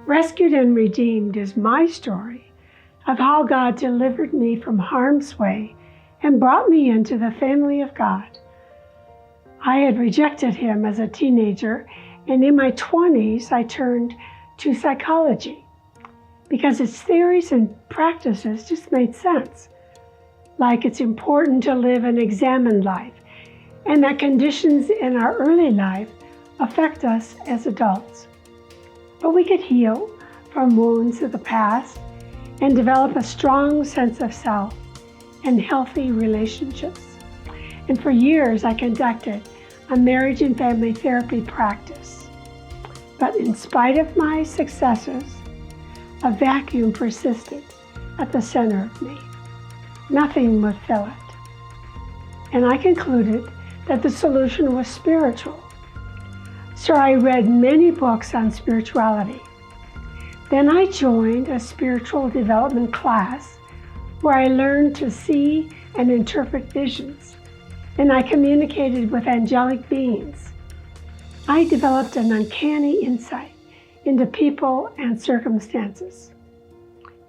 Rescued and Redeemed is my story of how God delivered me from harm's way and brought me into the family of God. I had rejected Him as a teenager, and in my 20s I turned to psychology because its theories and practices just made sense. Like it's important to live an examined life, and that conditions in our early life affect us as adults. But we could heal from wounds of the past and develop a strong sense of self and healthy relationships. And for years I conducted a marriage and family therapy practice. But in spite of my successes, a vacuum persisted at the center of me. Nothing would fill it. And I concluded that the solution was spiritual. So I read many books on spirituality. Then I joined a spiritual development class where I learned to see and interpret visions, and I communicated with angelic beings. I developed an uncanny insight into people and circumstances.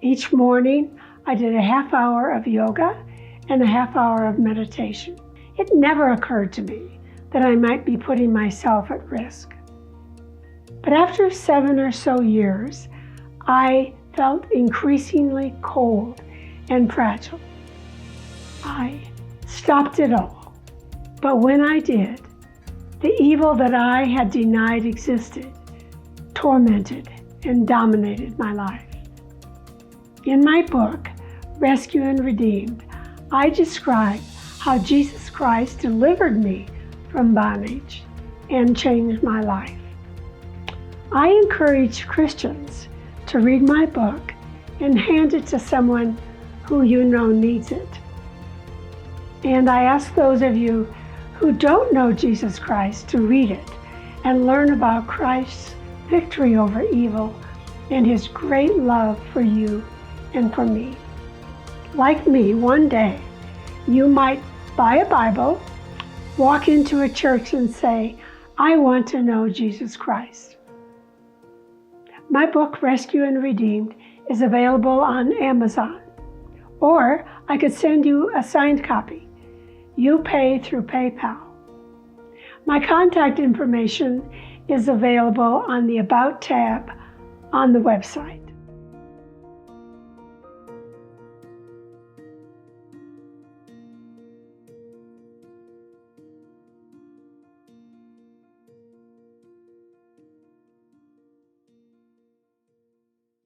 Each morning, I did a half hour of yoga and a half hour of meditation. It never occurred to me that I might be putting myself at risk. But after 7 or so years, I felt increasingly cold and fragile. I stopped it all. But when I did, the evil that I had denied existed tormented and dominated my life. In my book, Rescue and Redeemed, I describe how Jesus Christ delivered me from bondage and changed my life. I encourage Christians to read my book and hand it to someone who you know needs it. And I ask those of you who don't know Jesus Christ to read it and learn about Christ's victory over evil and His great love for you and for me. Like me, one day, you might buy a Bible, walk into a church and say, I want to know Jesus Christ. My book, Rescue and Redeemed, is available on Amazon, or I could send you a signed copy. You pay through PayPal. My contact information is available on the About tab on the website.